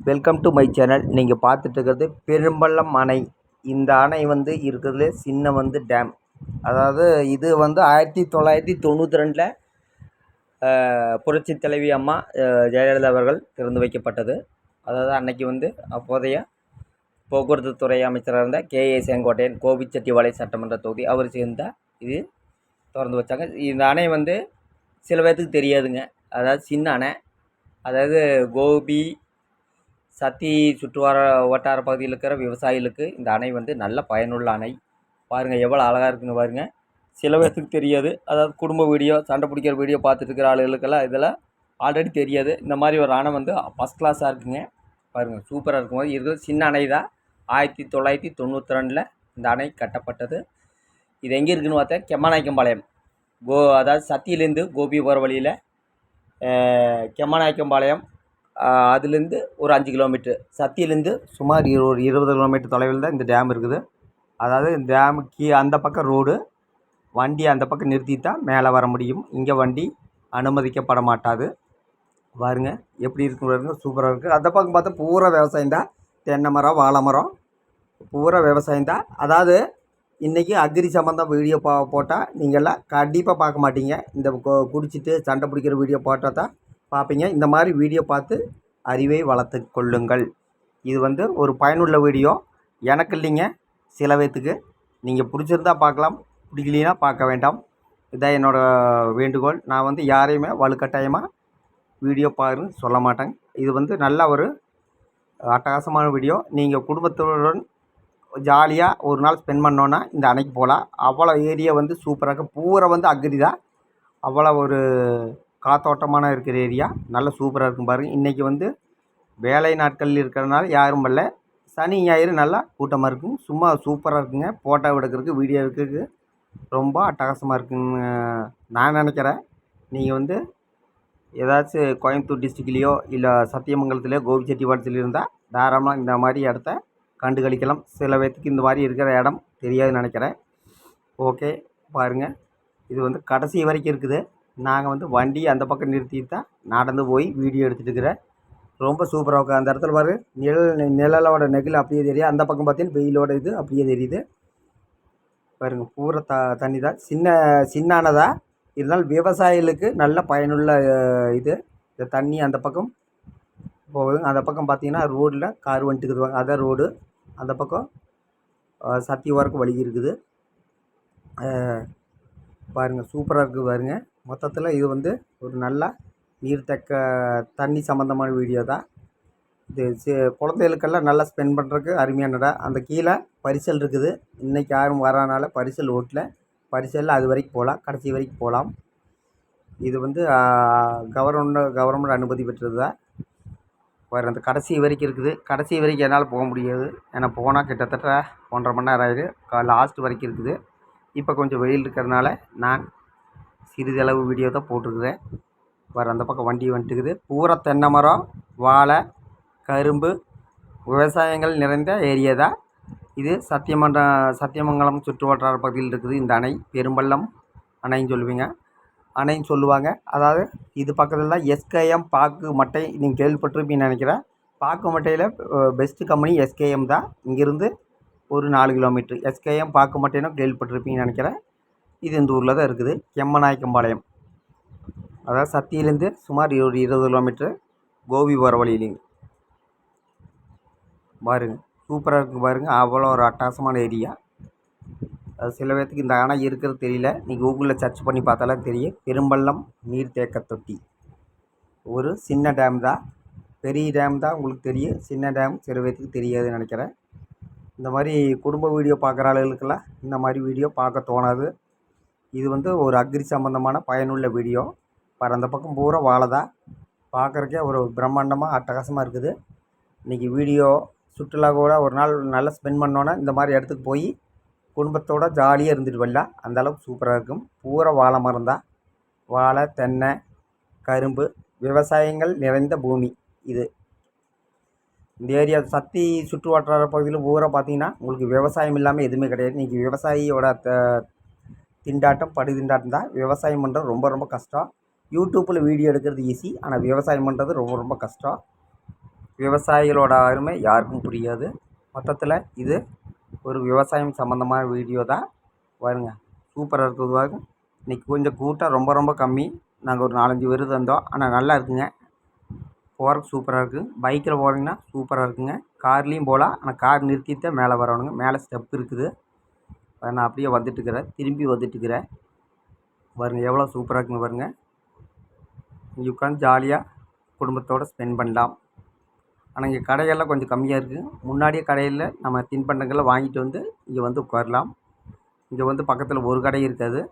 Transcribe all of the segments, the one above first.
Welcome to my channel. நீங்கள் பார்த்துட்டு இருக்கிறது பெரும்பள்ளம் அணை. இந்த அணை வந்து இருக்கிறதுலே சின்ன வந்து டேம். அதாவது இது வந்து 1992 புரட்சி தலைவி அம்மா ஜெயலலிதா அவர்கள் திறந்து வைக்கப்பட்டது. அதாவது அன்னைக்கு வந்து அப்போதைய போக்குவரத்து துறை அமைச்சராக இருந்த KA செங்கோட்டையன், கோபிச்செட்டிப்பாளையம் சட்டமன்ற தொகுதி அவர் சேர்ந்த இது திறந்து வச்சாங்க. இந்த அணை வந்து சில பேர்த்துக்கு தெரியாதுங்க. அதாவது சின்ன அணை. அதாவது கோபி சத்தி வட்டார பகுதியில் இருக்கிற விவசாயிகளுக்கு இந்த அணை வந்து நல்ல பயனுள்ள அணை. பாருங்கள் எவ்வளோ அழகாக இருக்குன்னு பாருங்கள். சில பேர்த்துக்கு தெரியாது. அதாவது குடும்ப வீடியோ, சண்டை பிடிக்கிற வீடியோ பார்த்துட்டு இருக்கிற ஆளுகளுக்கெல்லாம் இதெல்லாம் ஆல்ரெடி தெரியாது. இந்த மாதிரி ஒரு அணை வந்து ஃபஸ்ட் கிளாஸாக இருக்குங்க. பாருங்கள் சூப்பராக இருக்கும். போது இருக்கிறது சின்ன அணை தான். 1992 இந்த அணை கட்டப்பட்டது. இது எங்கே இருக்குதுன்னு பார்த்தா கெம்மநாயக்கம்பாளையம். அதாவது சத்தியிலேருந்து கோபி போகிற வழியில் கெம்மநாயக்கம்பாளையம், அதுலேருந்து ஒரு 5 கிலோமீட்ரு, சத்தியிலேருந்து சுமார் ஒரு 20 கிலோமீட்டர் தொலைவில் தான் இந்த டேம் இருக்குது. அதாவது இந்த டேமுக்கு அந்த பக்கம் ரோடு, வண்டி அந்த பக்கம் நிறுத்தி தான் மேலே வர முடியும். இங்கே வண்டி அனுமதிக்கப்பட மாட்டாது. பாருங்க எப்படி இருக்கு பாருங்க, சூப்பராக இருக்குது. அந்த பக்கம் பார்த்தா பூரா விவசாயம் தான். தென்னை மரம், வாழை மரம், பூரா விவசாயம் தான். அதாவது இன்றைக்கி அக்ரி சம்மந்தம் வீடியோ போட்டால் நீங்கள்லாம் கண்டிப்பாக பார்க்க மாட்டீங்க. இந்த குடிச்சிட்டு சண்டை பிடிக்கிற வீடியோ போட்டால் தான் பார்ப்பீங்க. இந்த மாதிரி வீடியோ பார்த்து அறிவை வளர்த்து கொள்ளுங்கள். இது வந்து ஒரு பயனுள்ள வீடியோ. எனக்கு இல்லைங்க, சில பேர்த்துக்கு. நீங்கள் பிடிச்சிருந்தா பார்க்கலாம், பிடிக்கலைன்னா பார்க்க வேண்டாம். இதான் என்னோடய வேண்டுகோள். நான் வந்து யாரையுமே வலுக்கட்டாயமாக வீடியோ பாருன்னு சொல்ல மாட்டேங்க. இது வந்து நல்ல ஒரு அட்டகாசமான வீடியோ. நீங்கள் குடும்பத்துடன் ஜாலியாக ஒரு நாள் ஸ்பெண்ட் பண்ணோன்னா இந்த அணைக்கு போகலாம். அவ்வளோ ஏரியா வந்து சூப்பராக பூரா வந்து அக்ரி தான். அவ்வளோ ஒரு காத்தோட்டமான இருக்கிற ஏரியா, நல்ல சூப்பராக இருக்கும் பாருங்கள். இன்றைக்கி வந்து வேலை நாட்கள் இருக்கிறதுனால யாரும் வரல. சனி ஞாயிறு நல்லா கூட்டமாக இருக்கும். சும்மா சூப்பராக இருக்குங்க. ஃபோட்டோ எடுக்கிறதுக்கு, வீடியோ எடுக்கிறதுக்கு ரொம்ப அட்டகாசமாக இருக்குன்னு நான் நினைக்கிறேன். நீங்கள் வந்து ஏதாச்சும் கோயம்புத்தூர் டிஸ்ட்ரிக்ட்லேயோ இல்லை சத்தியமங்கலத்துலேயோ கோபிச்செட்டிப்பாளையத்தில் இருந்தால் தாராளமாக இந்த மாதிரி இடத்த கண்டுகளிக்கலாம். சில பேர்த்துக்கு இந்த மாதிரி இருக்கிற இடம் தெரியாதுன்னு நினைக்கிறேன். ஓகே பாருங்கள், இது வந்து கடைசி வரைக்கும் இருக்குது. நாங்கள் வந்து வண்டி அந்த பக்கம் நிறுத்திட்டு தான் நடந்து போய் வீடியோ எடுத்துகிட்டு இருக்கிறேன். ரொம்ப சூப்பராக இருக்கும். அந்த இடத்துல பாரு, நிழலோட நெகில் அப்படியே தெரியும். அந்த பக்கம் பார்த்தீங்கன்னா வெயிலோட இது அப்படியே தெரியுது பாருங்கள். பூரா தண்ணி தான். சின்னானதாக இருந்தாலும் விவசாயிகளுக்கு நல்ல பயனுள்ள இது. இந்த தண்ணி அந்த பக்கம் போகுது. அந்த பக்கம் பார்த்தீங்கன்னா ரோடில் கார் வந்துட்டுக்குது. அதான் ரோடு. அந்த பக்கம் சத்தி வரைக்கும் வழி இருக்குது பாருங்கள். சூப்பராக இருக்குது பாருங்கள். மொத்தத்தில் இது வந்து ஒரு நல்ல நீர்த்தக்க தண்ணி சம்மந்தமான வீடியோ தான் இது. குழந்தைகளுக்கெல்லாம் நல்லா ஸ்பெண்ட் பண்ணுறதுக்கு அருமையானடா. அந்த கீழே பரிசல் இருக்குது. இன்றைக்கி யாரும் வரனால பரிசல் ஓட்டல. பரிசலில் அது வரைக்கும் போகலாம், கடைசி வரைக்கும் போகலாம். இது வந்து கவர்மெண்ட் அனுமதி பெற்றது தான். வேறு அந்த கடைசி வரைக்கும் இருக்குது. கடைசி வரைக்கும் என்னால் போக முடியாது. ஏன்னா போனால் கிட்டத்தட்ட 1.5 மணி நேரம் ஆகிடும். லாஸ்ட் வரைக்கும் இருக்குது. இப்போ கொஞ்சம் வெயில் இருக்கிறதுனால நான் சிறிதளவு வீடியோ தான் போட்டிருக்குறேன். வேறு அந்த பக்கம் வண்டி வந்துட்டுக்குது. பூரா தென்னை மரம், வாழை, கரும்பு, விவசாயங்கள் நிறைந்த ஏரியா தான் இது. சத்தியமங்கலம் சுற்று வட்டார பகுதியில் இருக்குது இந்த அணை. பெரும்பள்ளம் அணைன்னு சொல்லுவாங்க. அதாவது இது பக்கத்தில் தான் SKM பாக்கு மட்டை. நீங்கள் கேள்விப்பட்டிருப்பீங்கன்னு நினைக்கிறேன். பாக்கு மட்டையில் பெஸ்ட்டு கம்பெனி SKM தான். இங்கேருந்து ஒரு 4 கிலோமீட்ரு. SKM பாக்கு மட்டைன்னு கேள்விப்பட்டிருப்பீங்கன்னு நினைக்கிறேன். இது இந்த ஊரில் தான் இருக்குது. கெம்மநாயக்கம்பாளையம். அதாவது சத்தியிலேருந்து சுமார் ஒரு 20 கிலோமீட்ரு கோபி போகிற வழியிலேங்க. பாருங்கள் சூப்பராக இருக்குது பாருங்கள். அவ்வளோ ஒரு அட்டகாசமான ஏரியா. அது சில பேர்த்துக்கு இந்த அணை இருக்கிறது தெரியல. நீங்கள் கூகுளில் சர்ச் பண்ணி பார்த்தாலே தெரியும். பெரும்பள்ளம் நீர்த்தேக்க தொட்டி. ஒரு சின்ன டேம் தான். பெரிய டேம் தான் உங்களுக்கு தெரியும். சின்ன டேம் சில பேர்த்துக்கு தெரியாதுன்னு நினைக்கிறேன். இந்த மாதிரி குடும்ப வீடியோ பார்க்குற ஆளுகளுக்கெல்லாம் இந்த மாதிரி வீடியோ பார்க்க தோணாது. இது வந்து ஒரு அக்ரி சம்மந்தமான பயனுள்ள வீடியோ. பாரு அந்த பக்கம் பூரா வாழை தான். பார்க்குறக்கே ஒரு பிரம்மாண்டமாக அட்டகாசமாக இருக்குது. இன்றைக்கி வீடியோ சுற்றுலா கூட ஒரு நாள் நல்லா ஸ்பெண்ட் பண்ணோன்னா இந்த மாதிரி இடத்துக்கு போய் குடும்பத்தோடு ஜாலியாக இருந்துட்டு வரலாம். அந்தளவுக்கு சூப்பராக இருக்கும். பூரா வாழை மரம் தான். வாழை, தென்னை, கரும்பு, விவசாயங்கள் நிறைந்த பூமி இது. இந்த ஏரியா சத்தி சுற்று வட்டார பகுதியில் பூரா பார்த்தீங்கன்னா உங்களுக்கு விவசாயம் இல்லாமல் எதுவுமே கிடையாது. இன்றைக்கி விவசாயியோட திண்டாட்டம் திண்டாட்டம் தான். விவசாயம் பண்ணுறது ரொம்ப ரொம்ப கஷ்டம். யூடியூப்பில் வீடியோ எடுக்கிறது ஈஸி. ஆனால் விவசாயம் பண்ணுறது ரொம்ப ரொம்ப கஷ்டம். விவசாயிகளோட அருமை யாருக்கும் புரியாது. மொத்தத்தில் இது ஒரு விவசாயம் சம்மந்தமான வீடியோ தான். பாருங்க சூப்பராக இருக்குது பாருங்க. இன்றைக்கி கொஞ்சம் கூட்டம் ரொம்ப ரொம்ப கம்மி. நாங்கள் ஒரு 4-5 பேர் வந்தோம். ஆனால் நல்லா இருக்குங்க. போகிறதுக்கு சூப்பராக இருக்குது. பைக்கில் போனீங்கன்னா சூப்பராக இருக்குங்க. கார்லேயும் போகலாம். ஆனால் கார் நிறுத்திட்டு தான் மேலே வரணுங்க. மேலே ஸ்டெப் இருக்குது. நான் அப்படியே வந்துட்டுருக்கிறேன். திரும்பி வந்துட்டுருக்கிறேன். பாருங்க எவ்வளோ சூப்பராக இருக்குங்க பாருங்க. இங்கே உட்காந்து ஜாலியாக குடும்பத்தோடு ஸ்பெண்ட் பண்ணலாம். ஆனால் இங்கே கடைகள்லாம் கொஞ்சம் கம்மியாக இருக்குது. முன்னாடியே கடையில் நம்ம தின்பண்டங்கள்லாம் வாங்கிட்டு வந்து இங்கே வந்து உட்காரலாம். இங்கே வந்து பக்கத்தில் ஒரு கடை இருக்காது.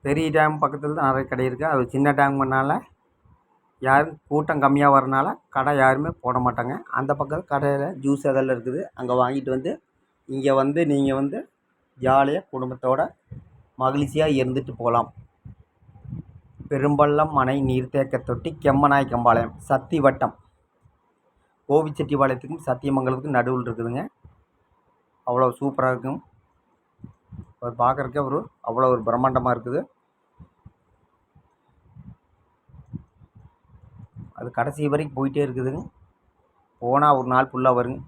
பெரிய டேம் பக்கத்தில் தான் நிறைய கடை இருக்குது. அது சின்ன டேம்னால யாரும் கூட்டம் கம்மியாக வரனால கடை யாருமே போட மாட்டாங்க. அந்த பக்கம் கடையில் ஜூஸ் அதெல்லாம் இருக்குது. அங்கே வாங்கிட்டு வந்து இங்கே வந்து நீங்கள் வந்து ஜாலியாக குடும்பத்தோடு மகிழ்ச்சியாக இருந்துட்டு போகலாம். பெரும்பள்ளம் அணை நீர்த்தேக்க தொட்டி கெம்மநாயக்கம்பாளையம் சத்தி வட்டம். கோபிச்செட்டிப்பாளையத்துக்கும் சத்தியமங்கலத்துக்கும் நடுவில் இருக்குதுங்க. அவ்வளோ சூப்பராக இருக்கும். பார்க்குறக்கே அவ்வளோ ஒரு பிரம்மாண்டமாக இருக்குது. அது கடைசி வரைக்கும் போயிட்டே இருக்குதுங்க. போனால் ஒரு நாள் ஃபுல்லாக வருங்க.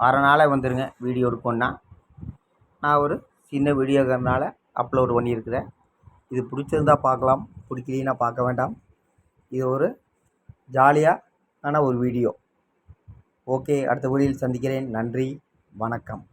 அரை நாளாக வந்துடுங்க வீடியோ எடுக்கணுன்னா. நான் ஒரு சின்ன வீடியோங்கிறதுனால அப்லோடு பண்ணியிருக்கிறேன். இது பிடிச்சிருந்தா பார்க்கலாம், பிடிக்கலைன்னா பார்க்க வேண்டாம். இது ஒரு ஜாலியான ஒரு வீடியோ. ஓகே, அடுத்த வீடியோவில் சந்திக்கிறேன். நன்றி, வணக்கம்.